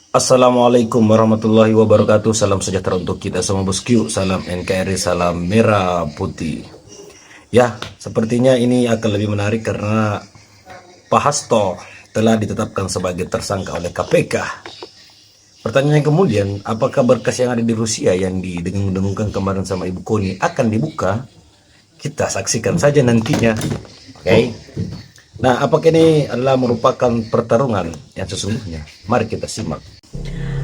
Assalamualaikum warahmatullahi wabarakatuh. Salam sejahtera untuk kita semua bosku. Salam NKRI, salam merah putih. Ya, sepertinya ini akan lebih menarik karena Pak Hasto telah ditetapkan sebagai tersangka oleh KPK. Pertanyaan kemudian, apakah berkas yang ada di Rusia yang didengung-dengungkan kemarin sama Ibu Koni akan dibuka? Kita saksikan saja nantinya. Oke. Nah, apakah ini adalah merupakan pertarungan yang sesungguhnya? Mari kita simak.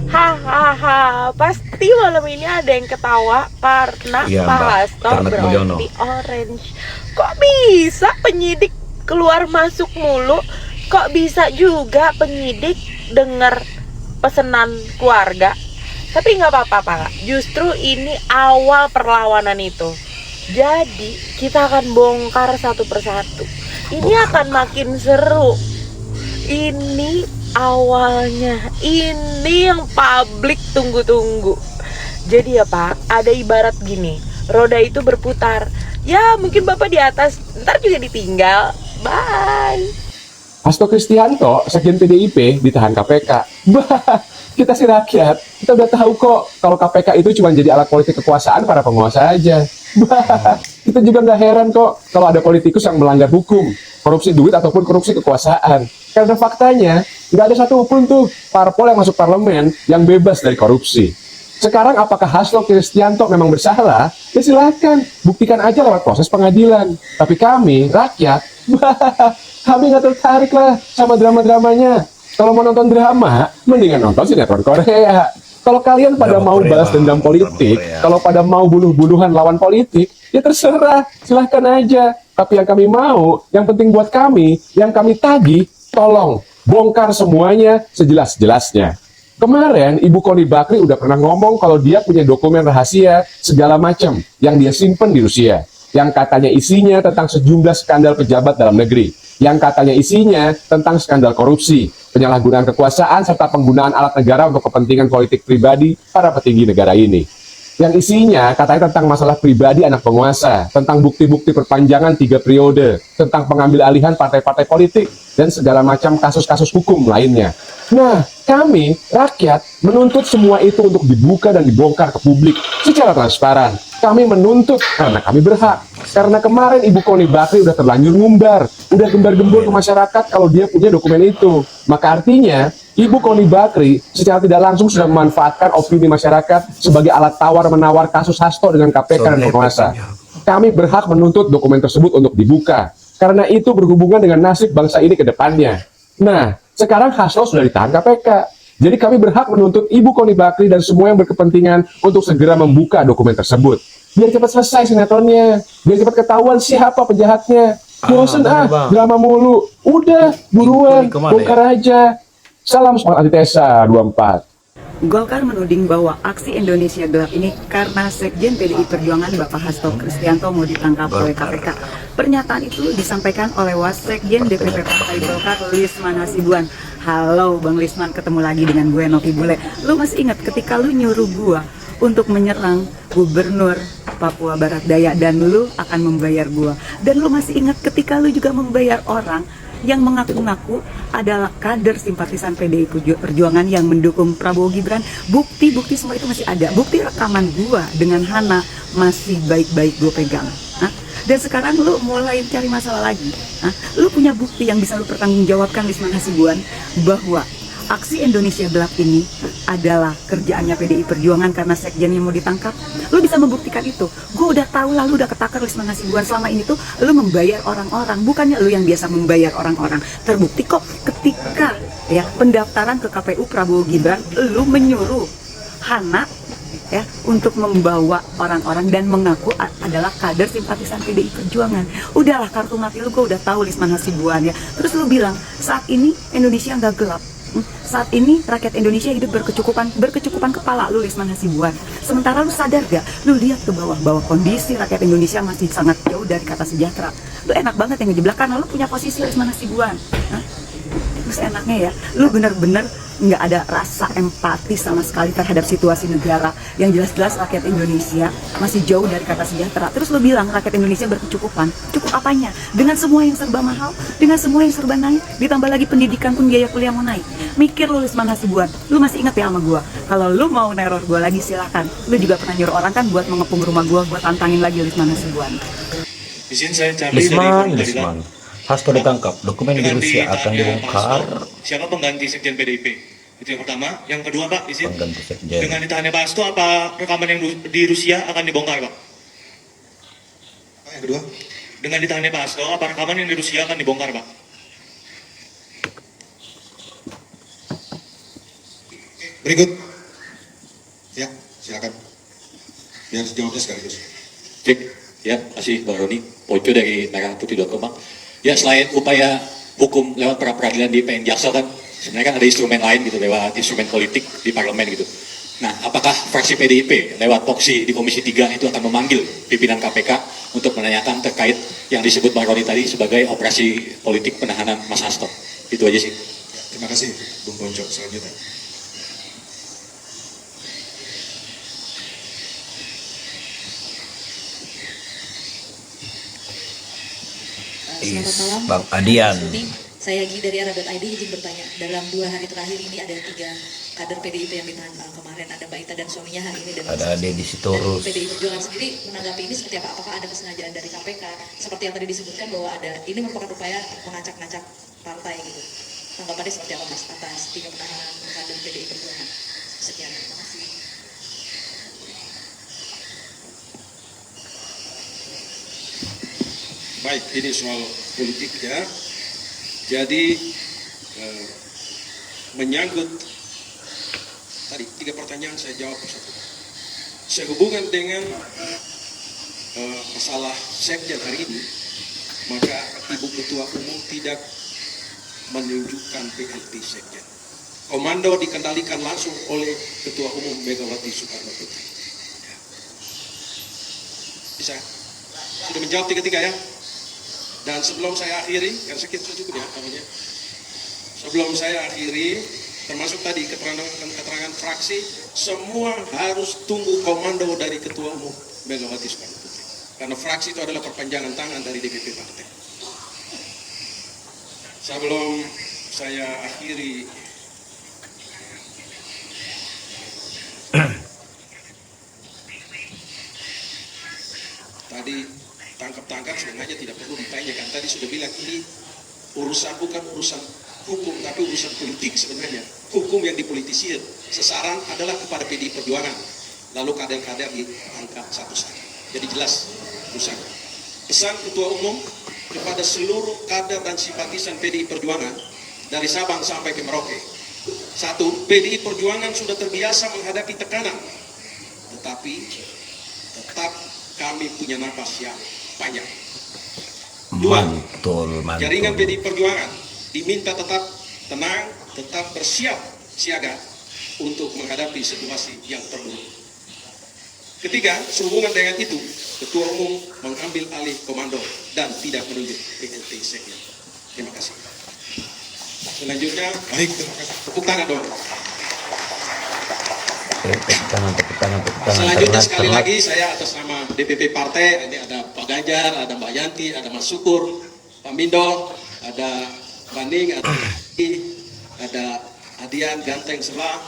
Hahaha, pasti malam ini ada yang ketawa karena Iya, Pak Mbak. Hasto Karena Mulyono. berarti orange. Kok bisa penyidik keluar masuk mulu? Kok bisa juga penyidik dengar pesanan keluarga? Tapi nggak apa-apa Pak, justru ini awal perlawanan itu. Jadi kita akan bongkar satu persatu. Ini akan makin seru. Ini awalnya, ini yang publik tunggu-tunggu. Jadi ya Pak, ada ibarat gini, roda itu berputar. Ya mungkin Bapak di atas, ntar juga ditinggal. Bye. Hasto Kristianto, Sekjen PDIP, ditahan KPK. Bah, kita sih rakyat, kita udah tahu kok kalau KPK itu cuma jadi alat politik kekuasaan para penguasa aja. Bah, kita juga nggak heran kok kalau ada politikus yang melanggar hukum, korupsi duit ataupun korupsi kekuasaan. Karena faktanya, nggak ada satupun tuh parpol yang masuk parlemen yang bebas dari korupsi. Sekarang apakah Hasto Kristianto memang bersalah? Ya silakan, buktikan aja lewat proses pengadilan. Tapi kami, rakyat, kami nggak tertarik lah sama drama-dramanya. Kalau mau nonton drama, mendingan nonton sinetron Korea. Kalau kalian pada Drama mau Korea, balas dendam Drama politik, Korea. kalau pada mau bunuh-bunuhan lawan politik, ya terserah, silahkan aja. Tapi yang kami mau, yang penting buat kami, yang kami tagih, tolong bongkar semuanya sejelas-jelasnya. Kemarin Ibu Koni Bakri udah pernah ngomong kalau dia punya dokumen rahasia segala macam yang dia simpen di Rusia, yang katanya isinya tentang sejumlah skandal pejabat dalam negeri, yang katanya isinya tentang skandal korupsi, penyalahgunaan kekuasaan, serta penggunaan alat negara untuk kepentingan politik pribadi para petinggi negara ini. Yang isinya katanya tentang masalah pribadi anak penguasa, tentang bukti-bukti perpanjangan 3 periode, tentang pengambil alihan partai-partai politik, dan segala macam kasus-kasus hukum lainnya. Nah, kami, rakyat, menuntut semua itu untuk dibuka dan dibongkar ke publik secara transparan. Kami menuntut karena kami berhak. Karena kemarin Ibu Koni Bakri udah terlanjur ngumbar, udah gembar-gembor ke masyarakat kalau dia punya dokumen itu. Maka artinya, Ibu Koni Bakri secara tidak langsung sudah memanfaatkan opini masyarakat sebagai alat tawar-menawar kasus Hasto dengan KPK dan penguasa. Kami berhak menuntut dokumen tersebut untuk dibuka, karena itu berhubungan dengan nasib bangsa ini ke depannya. Nah, sekarang Hasto sudah ditahan KPK. Jadi kami berhak menuntut Ibu Koni Bakri dan semua yang berkepentingan untuk segera membuka dokumen tersebut. Biar cepat selesai sinetronnya, biar cepat ketahuan siapa penjahatnya. Bosen drama mulu. Udah, buruan, bongkar aja. Salam semangat antitesa 24. Golkar menuding bahwa aksi Indonesia Gelap ini karena Sekjen PDI Perjuangan Bapak Hasto Kristianto mau ditangkap oleh KPK. Pernyataan itu disampaikan oleh Wasekjen DPP Partai Golkar Lisman Hasibuan. Halo Bang Lisman, ketemu lagi dengan gue Novi Bule. Lu masih ingat ketika lu nyuruh gue untuk menyerang Gubernur Papua Barat Daya dan lu akan membayar gue. Dan lu masih ingat ketika lu juga membayar orang yang mengaku-ngaku adalah kader simpatisan PDI Perjuangan yang mendukung Prabowo Gibran. Bukti-bukti semua itu masih ada. Bukti rekaman gua dengan Hana masih baik-baik gue pegang. Dan sekarang lu mulai cari masalah lagi. Lu punya bukti yang bisa lu pertanggungjawabkan, Lisman Hasibuan, bahwa aksi Indonesia Gelap ini adalah kerjaannya PDI Perjuangan karena sekjennya mau ditangkap. Lu bisa membuktikan itu. Gue udah tahu lah, lu udah ketakar Lisman Hasibuan selama ini tuh lu membayar orang-orang, bukannya lu yang biasa membayar orang-orang. Terbukti kok ketika ya pendaftaran ke KPU Prabowo Gibran, lu menyuruh Hana ya untuk membawa orang-orang dan mengaku adalah kader simpatisan PDI Perjuangan. Udahlah, kartu mati lu gue udah tahu, Lisman Hasibuan ya. Terus lu bilang saat ini Indonesia nggak gelap. Saat ini rakyat Indonesia hidup berkecukupan kepala, lu Lisman Hasibuan. Sementara lu sadar gak? Lu lihat ke bawah bahwa kondisi rakyat Indonesia masih sangat jauh dari kata sejahtera. Lu enak banget yang ngejeblak karena lu punya posisi, Lisman Hasibuan. Terus enaknya ya, lu bener-bener nggak ada rasa empati sama sekali terhadap situasi negara yang jelas-jelas rakyat Indonesia masih jauh dari kata sejahtera. Terus lo bilang rakyat Indonesia berkecukupan. Cukup apanya? Dengan semua yang serba mahal, dengan semua yang serba naik, ditambah lagi pendidikan pun biaya kuliah mau naik. Mikir lo Lisman Hasibuan, lo masih ingat ya sama gue? Kalau lo mau neror gue lagi silahkan. Lo juga pernah nyuruh orang kan buat mengepung rumah gue tantangin lagi Lisman Hasibuan. Izin saya Charlie dari Lisman, Pengadilan. Hasto ditangkap, dokumen di Dengan Rusia akan ditanya Pak dibongkar. Hasto, siapa pengganti Sekjen PDIP? Itu yang pertama. Yang kedua Pak, izin. Pengganti sekjen. Dengan ditanya Pak Hasto, apa rekaman yang di Rusia akan dibongkar Pak? Yang kedua. Dengan ditanya Pak Hasto, apa rekaman yang di Rusia akan dibongkar Pak? Berikut. Ya, silakan. Biar jawabnya sekaligus. Cek, ya, kasih Bang Roni, Poco dari merahputih.com. Bang. Ya, selain upaya hukum lewat pra-peradilan di PN Jaksel kan, sebenarnya kan ada instrumen lain gitu, lewat instrumen politik di parlemen gitu. Nah, apakah fraksi PDIP lewat Poksi di Komisi 3 itu akan memanggil pimpinan KPK untuk menanyakan terkait yang disebut Bang Roni tadi sebagai operasi politik penahanan Mas Hasto? Itu aja sih. Ya, terima kasih, Bung Ponco. Selanjutnya. Selamat malam. Bang Adian. Saya Gi dari Ara.id izin bertanya. Dalam 2 hari terakhir ini ada 3 kader PDIP yang ditahan kemarin. Ada Mbak Ita dan suaminya hari ini. Dan Ada Deddy Sitorus. PDI Perjuangan sendiri menanggapi ini seperti apa? Apakah ada kesengajaan dari KPK? Seperti yang tadi disebutkan bahwa ini merupakan upaya mengacak-ngacak partai gitu. Tanggapannya seperti apa Mas atas 3 penahanan kader PDI Perjuangan? Sekian. Terima kasih. Baik, ini soal politik ya. Jadi menyangkut tadi 3 pertanyaan saya jawab satu. Sehubungan dengan masalah sekjen hari ini, maka Ibu Ketua Umum tidak menunjukkan PLT sekjen. Komando dikendalikan langsung oleh Ketua Umum Megawati Soekarno Putri. Bisa? Sudah menjawab 3-3 ya? Dan sebelum saya akhiri, kan sekian cukup ya namanya. Sebelum saya akhiri, termasuk tadi keterangan fraksi, semua harus tunggu komando dari Ketua Umum Megawati Soekarno Putri. Karena fraksi itu adalah perpanjangan tangan dari DPP partai. Sebelum saya akhiri, tadi tangkap-tangkap sebenarnya tidak perlu ditanyakan. Tadi sudah bilang ini urusan bukan urusan hukum, tapi urusan politik sebenarnya. Hukum yang dipolitisir. Sasaran adalah kepada PDI Perjuangan. Lalu kader-kader ditangkap satu-satu. Jadi jelas urusan. Pesan Ketua Umum kepada seluruh kader dan simpatisan PDI Perjuangan dari Sabang sampai ke Merauke. 1, PDI Perjuangan sudah terbiasa menghadapi tekanan. Tetapi tetap kami punya napas yang panjang. 2, Mantul. jaringan PDI Perjuangan diminta tetap tenang, tetap bersiap siaga untuk menghadapi situasi yang terburuk. 3, sehubungan dengan itu, Ketua Umum mengambil alih komando dan tidak menunjuk PLT sekjen. Terima kasih. Selanjutnya, baik, terima kasih. Tepuk tangan dong. Tepuk tangan. Selanjutnya sekali lagi saya atas nama DPP Partai, ini ada Pak Ganjar, ada Mbak Yanti, ada Mas Syukur, Pak Mindo, ada Banding, ada Adian, Ganteng, Selah.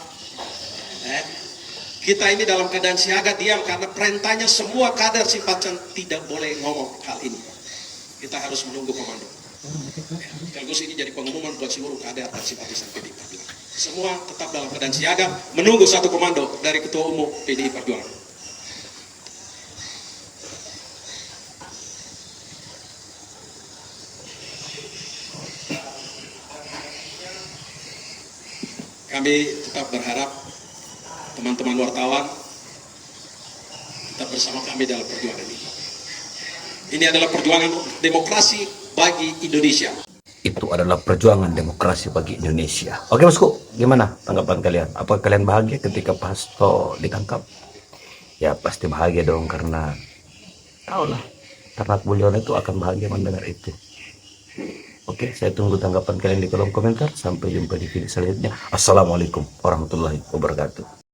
Kita ini dalam keadaan siaga diam karena perintahnya semua kader simpatisan tidak boleh ngomong hal ini. Kita harus menunggu komando. Sekaligus ini jadi pengumuman buat seluruh kader dan simpatisan PDI Perjuangan. Semua tetap dalam keadaan siaga menunggu satu komando dari Ketua Umum PDI Perjuangan. Kami tetap berharap teman-teman wartawan tetap bersama kami dalam perjuangan ini. Ini adalah perjuangan demokrasi bagi Indonesia. Itu adalah perjuangan demokrasi bagi Indonesia. Oke bosku, gimana tanggapan kalian? Apa kalian bahagia ketika Pak Hasto ditangkap? Ya pasti bahagia dong, karena tahulah ternak bulion itu akan bahagia mendengar itu. Oke, saya tunggu tanggapan kalian di kolom komentar. Sampai jumpa di video selanjutnya. Assalamualaikum warahmatullahi wabarakatuh.